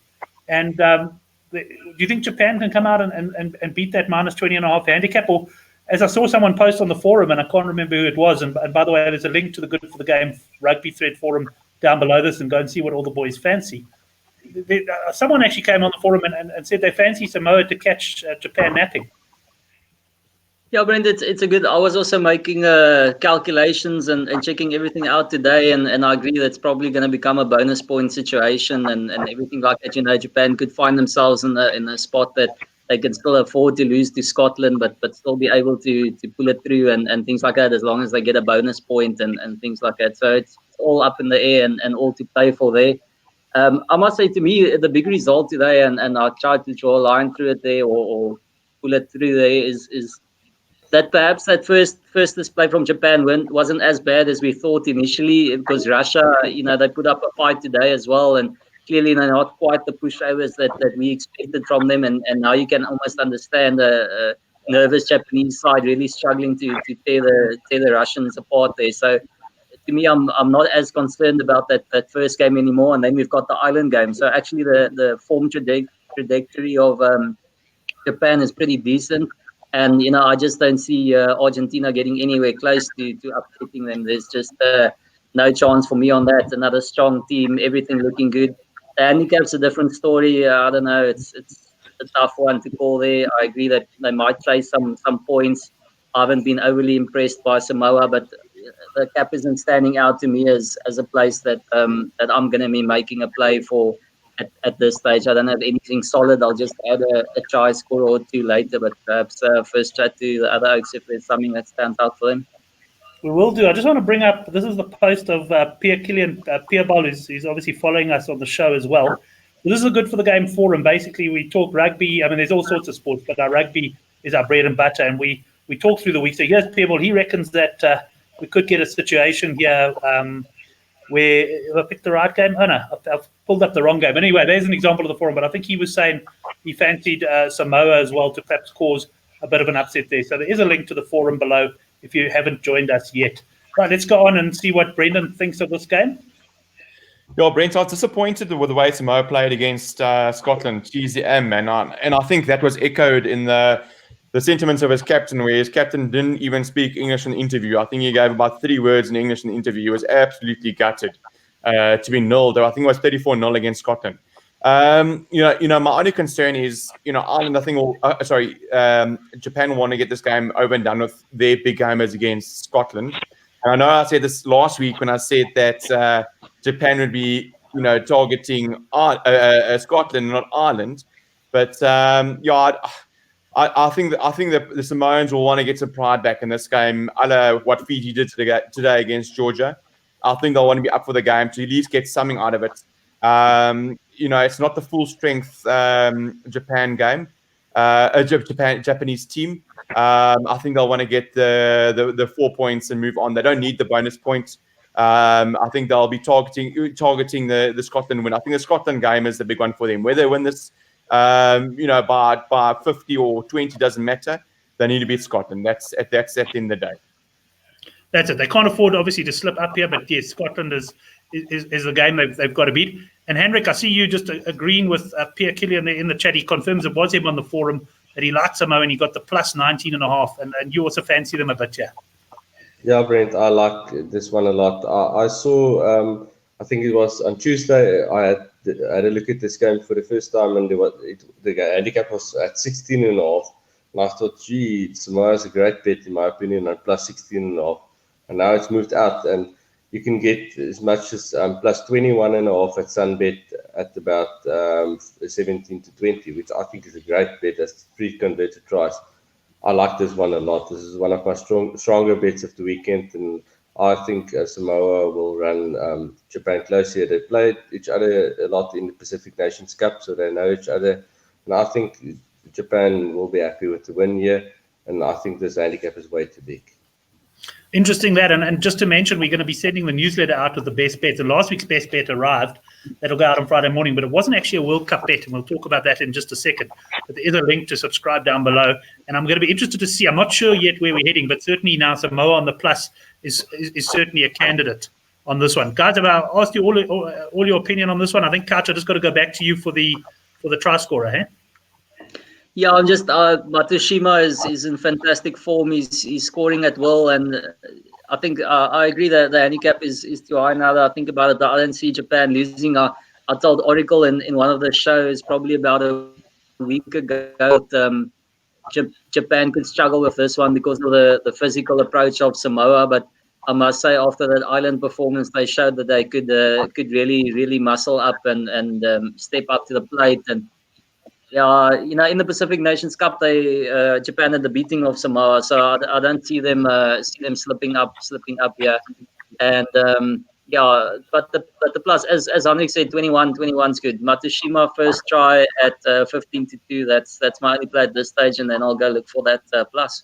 And do you think Japan can come out and beat that minus 20.5 handicap? Or, as I saw someone post on the forum, and I can't remember who it was, and by the way, there's a link to the Good for the Game rugby thread forum down below this, and go and see what all the boys fancy. Someone actually came on the forum and said they fancy Samoa to catch Japan napping. Yeah, Brent, it's a good. I was also making calculations and checking everything out today, and I agree that's probably going to become a bonus point situation and everything like that. Japan could find themselves in a spot that they can still afford to lose to Scotland, but still be able to pull it through and things like that, as long as they get a bonus point and things like that. So it's all up in the air and all to play for there. I must say, to me, the big result today, and I tried to draw a line through it there or pull it through there, is that perhaps that first display from Japan wasn't as bad as we thought initially, because Russia, they put up a fight today as well, and clearly they're not quite the pushovers that we expected from them, and now you can almost understand the nervous Japanese side really struggling to tear the Russians apart there. So to me, I'm not as concerned about that first game anymore, and then we've got the island game. So actually the form trajectory of Japan is pretty decent. And, I just don't see Argentina getting anywhere close to upsetting them. There's just no chance for me on that. Another strong team, everything looking good. The handicap's a different story. I don't know. It's a tough one to call there. I agree that they might play some points. I haven't been overly impressed by Samoa, but the cap isn't standing out to me as a place that I'm going to be making a play for at this stage. I don't have anything solid. I'll just add a try score or two later, but perhaps first chat to the other Oaks if there's something that stands out for them. We will do. I just want to bring up, this is the post of Pierre Killian. Pierre Ball is obviously following us on the show as well. So this is a Good for the Game forum. Basically, we talk rugby. I mean, there's all sorts of sports, but our rugby is our bread and butter, and we talk through the week. So here's Pierre Ball. He reckons that we could get a situation here where, if I picked the right game? Oh, no, I've pulled up the wrong game. Anyway, there's an example of the forum, but I think he was saying he fancied Samoa as well to perhaps cause a bit of an upset there. So there is a link to the forum below if you haven't joined us yet. Right, let's go on and see what Brendan thinks of this game. Yeah, Brent, I was disappointed with the way Samoa played against Scotland. Geez, man. And I think that was echoed in the sentiments of his captain, where his captain didn't even speak English in the interview. I think he gave about 3 words in English in the interview. He was absolutely gutted to be nilled. I think it was 34-0 against Scotland. My only concern is, Ireland, I think, Japan want to get this game over and done with their big gamers against Scotland. And I know I said this last week when I said that Japan would be, targeting Scotland, not Ireland. But I think that the Samoans will want to get some pride back in this game. I know what Fiji did today against Georgia. I think they'll want to be up for the game to at least get something out of it. It's not the full strength Japan game, Japanese team. I think they'll want to get the 4 points and move on. They don't need the bonus points. I think they'll be targeting the Scotland win. I think the Scotland game is the big one for them. Whether they win this, by 50 or 20 doesn't matter. They need to beat Scotland. That's at the end of the day. That's it. They can't afford, obviously, to slip up here, but yes, Scotland is the game they've got to beat. And Henrik, I see you just agreeing with Pierre Killian in the chat. He confirms it was him on the forum that he liked Samoa and he got the plus 19.5, and you also fancy them a bit, yeah? Yeah, Brent, I like this one a lot. I saw, I think it was on Tuesday, I had a look at this game for the first time, and the handicap was at 16.5. And I thought, gee, Samoa is a great bet, in my opinion, at plus 16.5. And now it's moved out, and you can get as much as plus 21.5 at Sunbet at about 17 to 20, which I think is a great bet. That's 3 converted tries. I like this one a lot. This is one of my stronger bets of the weekend, and I think Samoa will run Japan close here. They played each other a lot in the Pacific Nations Cup, so they know each other. And I think Japan will be happy with the win here, and I think this handicap is way too big. Interesting that, and just to mention, we're going to be sending the newsletter out with the best bets. And last week's best bet arrived. That'll go out on Friday morning, but it wasn't actually a World Cup bet, and we'll talk about that in just a second. But there is a link to subscribe down below, and I'm going to be interested to see. I'm not sure yet where we're heading, but certainly now Samoa on the plus is certainly a candidate on this one. Guys, have I asked you all your opinion on this one? I think, Couch, I just got to go back to you for the try scorer, eh? Yeah, I'm just Matsushima is in fantastic form. He's scoring at will, and I think I agree that the handicap is too high now that I think about it. I don't see Japan losing. I told Oracle in one of the shows probably about a week ago that Japan could struggle with this one because of the physical approach of Samoa. But I must say, after that island performance, they showed that they could really muscle up and step up to the plate. And yeah, in the Pacific Nations Cup, Japan had the beating of Samoa, so I don't see them slipping up here. And but the plus, as Henrik said, 21 is good. Matsushima first try at 15 to 2. That's my only play at this stage, and then I'll go look for that plus.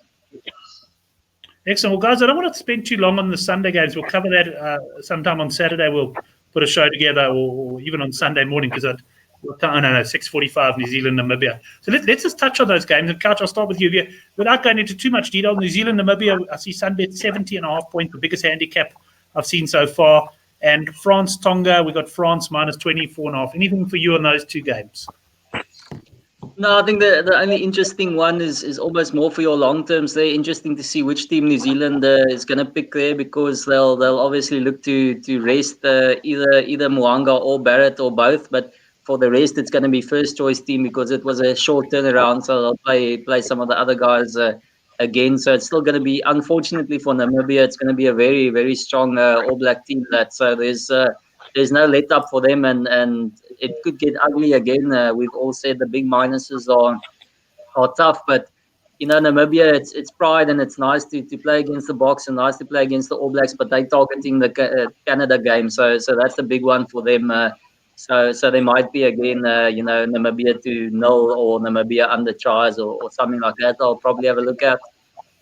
Excellent. Well, guys, I don't want to spend too long on the Sunday games. We'll cover that sometime on Saturday. We'll put a show together, or even on Sunday morning, because 6:45 New Zealand, Namibia. So let's just touch on those games. And Couch, I'll start with you here. Without going into too much detail, New Zealand, Namibia, I see Sunbet 70.5 points, the biggest handicap I've seen so far. And France, Tonga, we got France minus 24.5. Anything for you on those two games? No, I think the only interesting one is almost more for your long terms. They're interesting to see which team New Zealand is going to pick there, because they'll obviously look to rest either Moanga or Barrett or both. But for the rest, it's going to be first choice team because it was a short turnaround. So they'll play some of the other guys again. So it's still going to be, unfortunately for Namibia, it's going to be a very, very strong All Black team. So there's there's no let up for them, and it could get ugly again. We've all said the big minuses are tough, but Namibia, it's pride, and it's nice to play against the Boks and nice to play against the All Blacks, but they're targeting the Canada game, so that's the big one for them. So they might be again, Namibia to 0 or Namibia under tries or something like that. I'll probably have a look at.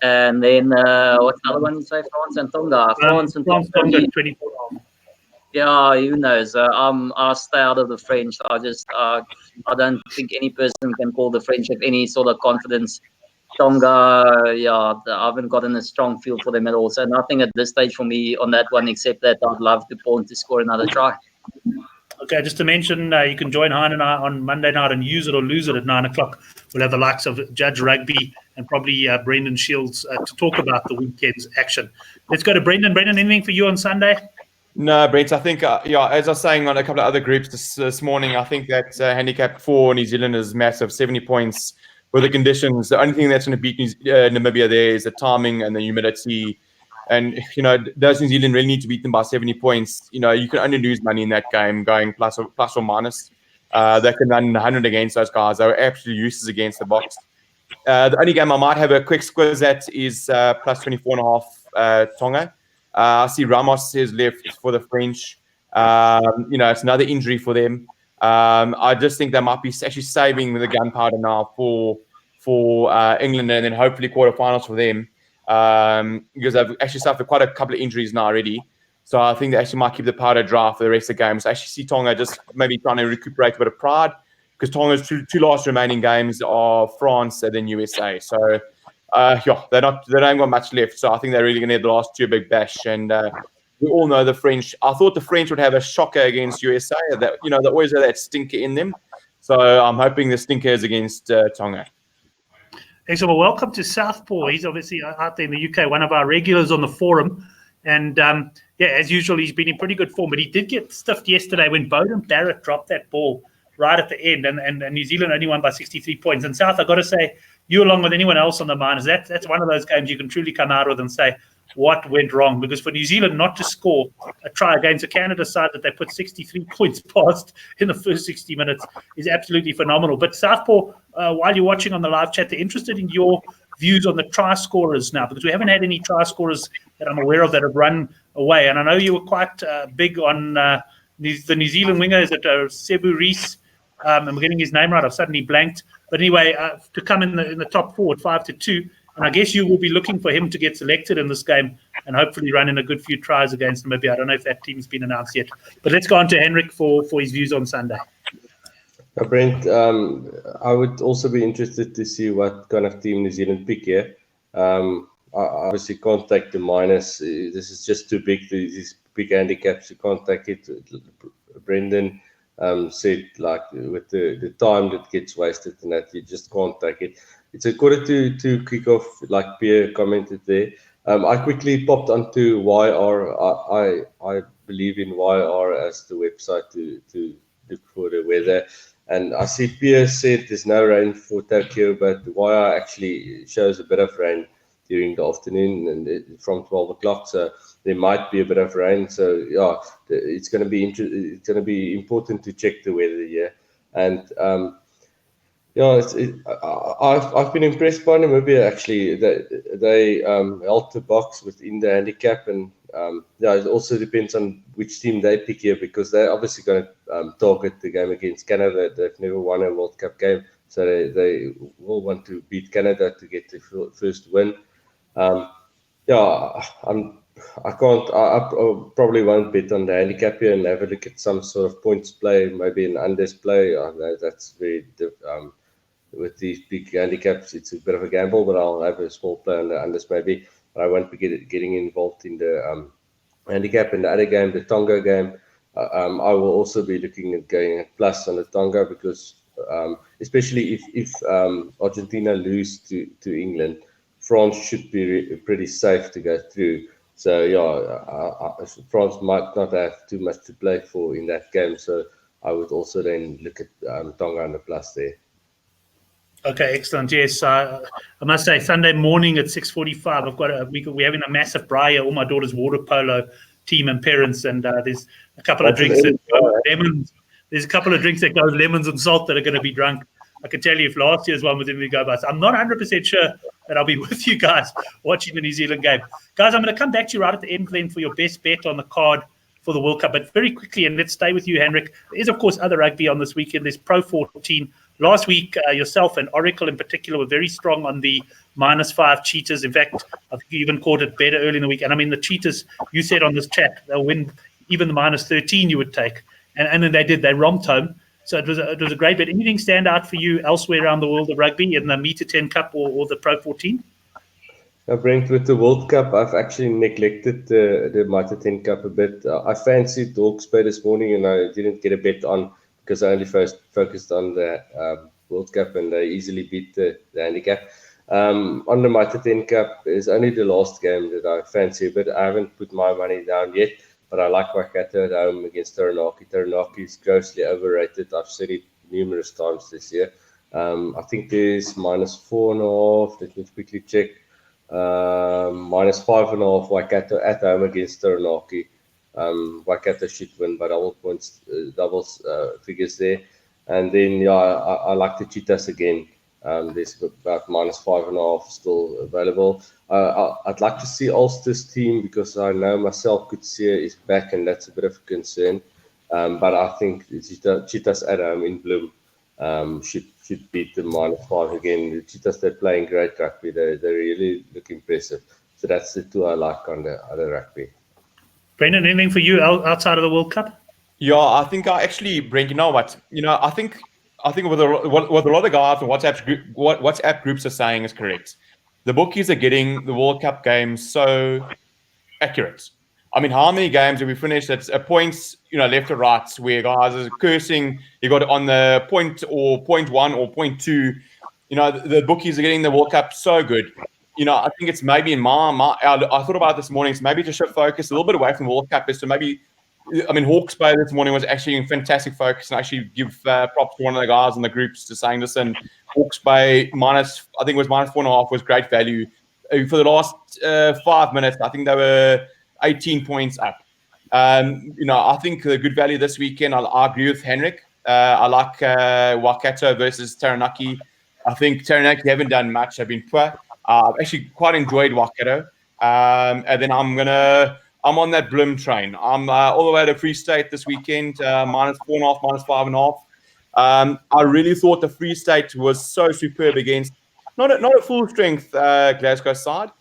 And then what's the other one you say? France and Tonga. France and Tonga 24. Yeah, who knows? I'll stay out of the French. I don't think any person can call the French with any sort of confidence. Tonga, yeah, I haven't gotten a strong feel for them at all. So nothing at this stage for me on that one, except that I'd love to pawn to score another try. Okay, just to mention, you can join Hein and I on Monday night and Use It or Lose It at 9 o'clock. We'll have the likes of Judge Rugby and probably Brendan Shields to talk about the weekend's action. Let's go to Brendan. Brendan, anything for you on Sunday? No, Brent, I think, as I was saying on a couple of other groups this morning, I think that handicap for New Zealand is massive, 70 points with the conditions. The only thing that's going to beat Namibia there is the timing and the humidity. And, does New Zealand really need to beat them by 70 points? You can only lose money in that game going plus or minus. They can run 100 against those guys. They were absolutely useless against the Boks. The only game I might have a quick squiz at is plus 24.5 Tonga. I see Ramos is left for the French. It's another injury for them. I just think they might be actually saving the gunpowder now for England, and then hopefully quarterfinals for them, because they've actually suffered quite a couple of injuries now already. So I think they actually might keep the powder dry for the rest of the games. I actually see Tonga just maybe trying to recuperate a bit of pride, because Tonga's two last remaining games are France and then USA. So they don't got much left. So I think they're really going to have the last two big bash. And we all know the French. I thought the French would have a shocker against USA. That they always have that stinker in them. So I'm hoping the stinker is against Tonga. Excellent. Well, welcome to Southpaw. He's obviously out there in the UK, one of our regulars on the forum. And as usual, he's been in pretty good form. But he did get stiffed yesterday when Bowden Barrett dropped that ball right at the end, and New Zealand only won by 63 points. And South, I've got to say, you along with anyone else on the minors, that's one of those games you can truly come out with and say, what went wrong? Because for New Zealand not to score a try against a Canada side that they put 63 points past in the first 60 minutes is absolutely phenomenal. But Southpaw, while you're watching on the live chat, they're interested in your views on the try scorers now, because we haven't had any try scorers that I'm aware of that have run away. And I know you were quite big on the New Zealand winger. Is it Cebu Reece? I'm getting his name right. I've suddenly blanked. But anyway, to come in the top four at 5-2, and I guess you will be looking for him to get selected in this game and hopefully run in a good few tries against Namibia. I don't know if that team's been announced yet. But let's go on to Henrik for his views on Sunday. Brent, I would also be interested to see what kind of team New Zealand pick here. I obviously can't take the minus. This is just too big, these big handicaps. You can't take it. Brendan said, like, with the time that gets wasted and that, you just can't take it. It's a quarter to kick off, like Pierre commented there. I quickly popped onto YR. I believe in YR as the website to look for the weather. And I see Pierre said there's no rain for Tokyo, but YR actually shows a bit of rain during the afternoon and from 12 o'clock. So there might be a bit of rain. So yeah, it's going to be important to check the weather here. And I've been impressed by Namibia actually. They held the box within the handicap, and it also depends on which team they pick here, because they're obviously going to target the game against Canada. They've never won a World Cup game, so they will want to beat Canada to get the first win. I probably won't bet on the handicap here and have a look at some sort of points play, maybe an unders play. I know that's very with these big handicaps, it's a bit of a gamble, but I'll have a small play on the unders maybe. But I won't be getting involved in the handicap. In the other game, the Tonga game, I will also be looking at going at plus on the Tonga, because especially if Argentina lose to England, France should be pretty safe to go through. So France might not have too much to play for in that game. So I would also then look at Tonga on the plus there. Okay, excellent. Yes, I must say Sunday morning at 6:45, we're having a massive braai. All my daughter's water polo team and parents, and there's a couple of drinks that go lemons. There's a couple of drinks that go lemons and salt that are going to be drunk. I can tell you if last year's one was in the go bus. I'm not 100% sure that I'll be with you guys watching the New Zealand game. Guys, I'm going to come back to you right at the end, Glenn, for your best bet on the card for the World Cup. But very quickly, and let's stay with you, Henrik. There is, of course, other rugby on this weekend. There's Pro 14. Last week, yourself and Oracle in particular were very strong on the -5 Cheetahs. In fact, I think you even called it better early in the week. And I mean, the Cheetahs, you said on this chat, they'll win even the -13 you would take. And then they did. They romped home. So it was a great bet. Anything stand out for you elsewhere around the world of rugby in the Meter 10 Cup or the Pro 14? Brent, with the World Cup, I've actually neglected the Meter 10 Cup a bit. I fancied Hawke's Bay this morning, and I didn't get a bet on because I only first focused on the World Cup, and they easily beat the handicap. On the Meter 10 Cup, it's only the last game that I fancy, but I haven't put my money down yet. But I like Waikato at home against Taranaki. Taranaki is grossly overrated. I've said it numerous times this year. I think there's -4.5. Let me quickly check. -5.5 Waikato at home against Taranaki. Waikato should win by doubles figures there. And then, I like the Cheetahs again. There's about -5.5 still available. I'd like to see Ulster's team because I know myself could see is back, and that's a bit of a concern. But I think the Cheetahs at home in Bloom should beat the -5 again. The Cheetahs, they're playing great rugby. They really look impressive. So that's the two I like on the other rugby. Brendan, anything for you outside of the World Cup? Yeah, I think Brent, you know what? I think what a lot of guys on WhatsApp groups are saying is correct. The bookies are getting the World Cup games so accurate. I mean, how many games have we finished at points, left or right, where guys are cursing, you got it on the point or 0.1 or 0.2. The bookies are getting the World Cup so good. I think it's maybe in I thought about it this morning, it's maybe to shift focus a little bit away from the World Cup is to maybe, Hawke's Bay this morning was actually in fantastic focus, and actually give props to one of the guys in the groups to saying, listen, Hawke's Bay I think it was -4.5 was great value. For the last 5 minutes, I think they were 18 points up. I think a good value this weekend. I agree with Henrik. I like Waikato versus Taranaki. I think Taranaki haven't done much. Have been poor. I've actually quite enjoyed Waikato. And then I'm on that Bloom train. I'm all the way to Free State this weekend, -4.5, -5.5. I really thought the Free State was so superb against not a full strength Glasgow side.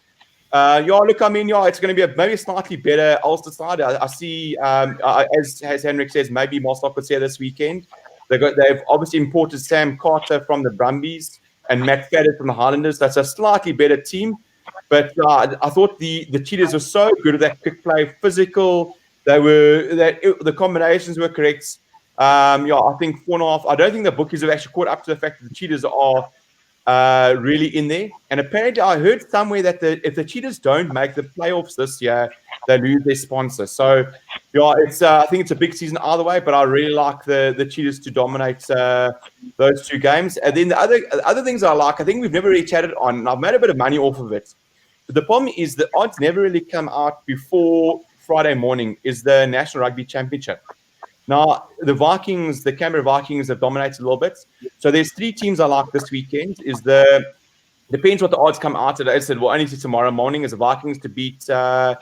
It's going to be maybe a slightly better Ulster side. I see, as Henrik says, maybe Moslock was here this weekend. They've obviously imported Sam Carter from the Brumbies and Matt Fadden from the Highlanders. That's a slightly better team. But I thought the Cheetahs were so good at that quick play, physical. The combinations were correct. I think 4.5. I don't think the bookies have actually caught up to the fact that the Cheetahs are really in there. And apparently, I heard somewhere that if the Cheetahs don't make the playoffs this year, they lose their sponsor. So, I think it's a big season either way. But I really like the Cheetahs to dominate those two games. And then the other things I like, I think we've never really chatted on, and I've made a bit of money off of it. But the problem is the odds never really come out before Friday morning. Is the National Rugby Championship. Now, the Canberra Vikings have dominated a little bit. So there's 3 teams I like this weekend. Depends what the odds come out at. I said, we'll only see tomorrow morning is the Vikings to beat the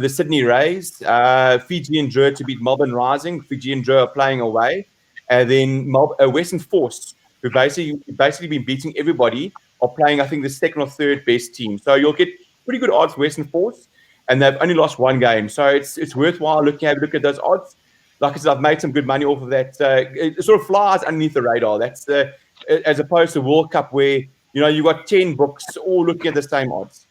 Sydney Rays, Fiji and Drua to beat Melbourne Rising. Fiji and Drua are playing away. And then Western Force, who basically been beating everybody, are playing, I think, the second or third best team. So you'll get pretty good odds for Western Force. And they've only lost 1 game. So it's worthwhile have a look at those odds. Like I said, I've made some good money off of that. It sort of flies underneath the radar. That's as opposed to World Cup where, you've got 10 books all looking at the same odds.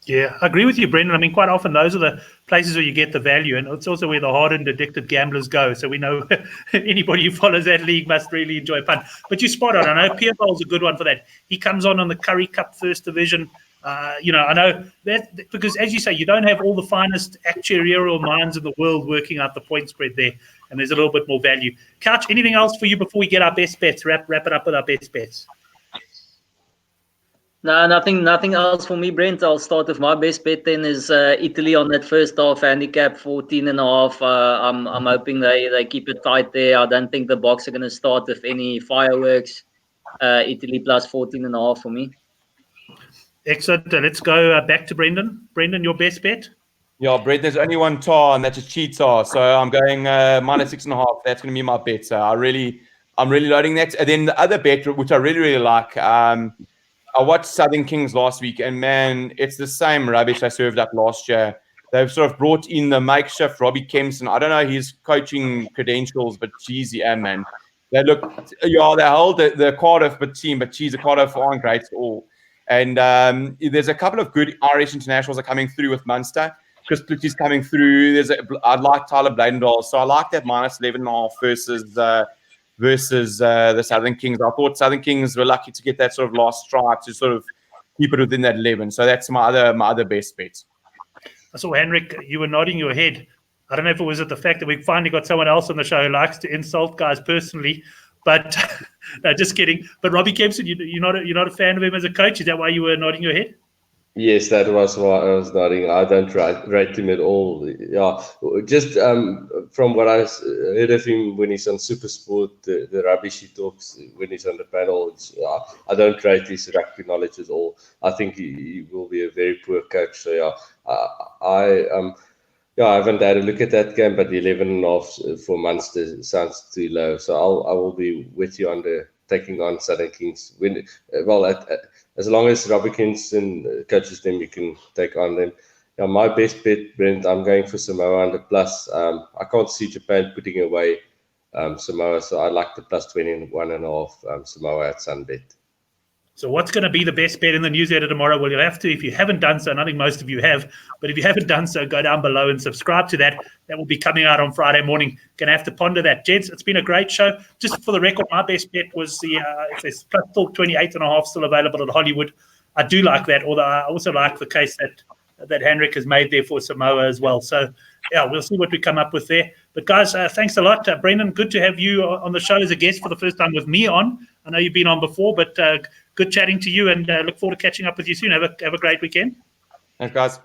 Yeah, I agree with you, Brendan. I mean, quite often those are the places where you get the value, and it's also where the hardened, addicted gamblers go. So we know anybody who follows that league must really enjoy punt. But you're spot on. I know Pierre's a good one for that. He comes on the Curry Cup First Division. I know that because, as you say, you don't have all the finest actuarial minds in the world working out the point spread there, and there's a little bit more value. Couch, anything else for you before we get our best bets? Wrap it up with our best bets. No, nothing else for me, Brent. I'll start with my best bet then is Italy on that first half handicap 14.5. I'm hoping they keep it tight there. I don't think the Boks are going to start with any fireworks. Italy plus 14.5 for me. Excellent. Let's go back to Brendan. Brendan, your best bet? Yeah, Brett, there's only one tar, and that's a cheetah. So I'm going minus 6.5. That's going to be my bet. So I'm really loading that. And then the other bet, which I really like, I watched Southern Kings last week, and man, it's the same rubbish they served up last year. They've sort of brought in the makeshift Robbie Kempson. I don't know his coaching credentials, but geez, yeah, man. They hold the Cardiff team, but geez, the Cardiff aren't great at all. And there's a couple of good Irish internationals are coming through with Munster. Chris Clutie's coming through. I like Tyler Bladendal, so I like that minus 11.5 versus the Southern Kings. I thought Southern Kings were lucky to get that sort of last strike to sort of keep it within that 11. So that's my other best bet. I saw Henrik, you were nodding your head. I don't know if it was at the fact that we finally got someone else on the show who likes to insult guys personally, but no, just kidding. But Robbie Kempson, you're not a fan of him as a coach. Is that why you were nodding your head? Yes, that was why I was nodding. I don't rate him at all. Yeah, just from what I heard of him when he's on SuperSport, the rubbish he talks when he's on the panel, I don't rate his rugby knowledge at all. I think he will be a very poor coach. So yeah, I haven't had a look at that game, but 11.5 for Munster sounds too low. So I will be with you on taking on Southern Kings. As long as Robbie Kingston coaches them, you can take on them. Yeah, my best bet, Brent, I'm going for Samoa on the plus. I can't see Japan putting away Samoa, so I like the plus 21.5 Samoa at Sunbet. So what's going to be the best bet in the newsletter tomorrow? Well, you'll have to, if you haven't done so, and I think most of you have, but if you haven't done so, go down below and subscribe to that. That will be coming out on Friday morning. Going to have to ponder that. Gents, it's been a great show. Just for the record, my best bet was the plus 28.5 still available at Hollywood. I do like that, although I also like the case that Henrik has made there for Samoa as well. So, yeah, we'll see what we come up with there. But, guys, thanks a lot. Brendan, good to have you on the show as a guest for the first time with me on. I know you've been on before, but good chatting to you, and look forward to catching up with you soon. Have a great weekend. Thanks, guys.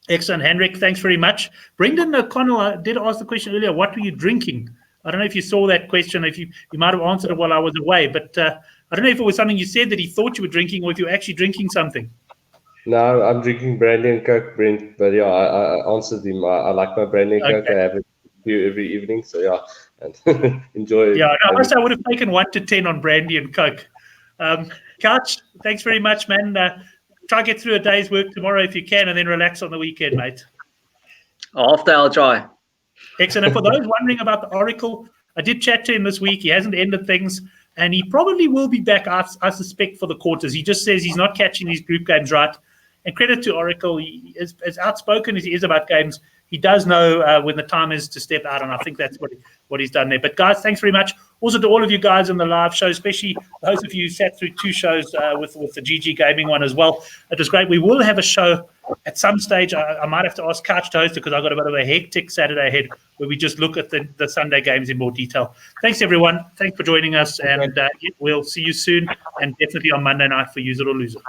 Excellent, Henrik. Thanks very much. Brendan O'Connell did ask the question earlier, what were you drinking? I don't know if you saw that question, if you might have answered it while I was away, but I don't know if it was something you said that he thought you were drinking or if you were actually drinking something. No, I'm drinking brandy and Coke, Brent. But yeah, I answered him. I like my brandy and Coke. I have it every evening. So yeah, and enjoy it. Yeah, no, I would have taken 1 to 10 on brandy and Coke. Couch, thanks very much, man. Try to get through a day's work tomorrow if you can, and then relax on the weekend, mate. After I'll try. Excellent. And for those wondering about the Oracle, I did chat to him this week. He hasn't ended things, and he probably will be back, I suspect, for the quarters. He just says he's not catching these group games right. And credit to Oracle, as outspoken as he is about games, he does know when the time is to step out, and I think that's what he's done there. But, guys, thanks very much. Also to all of you guys in the live show, especially those of you who sat through 2 shows with the GG Gaming one as well. It was great. We will have a show at some stage. I might have to ask Couch to host it because I've got a bit of a hectic Saturday ahead where we just look at the Sunday games in more detail. Thanks, everyone. Thanks for joining us, and we'll see you soon, and definitely on Monday night for Use It or Lose It.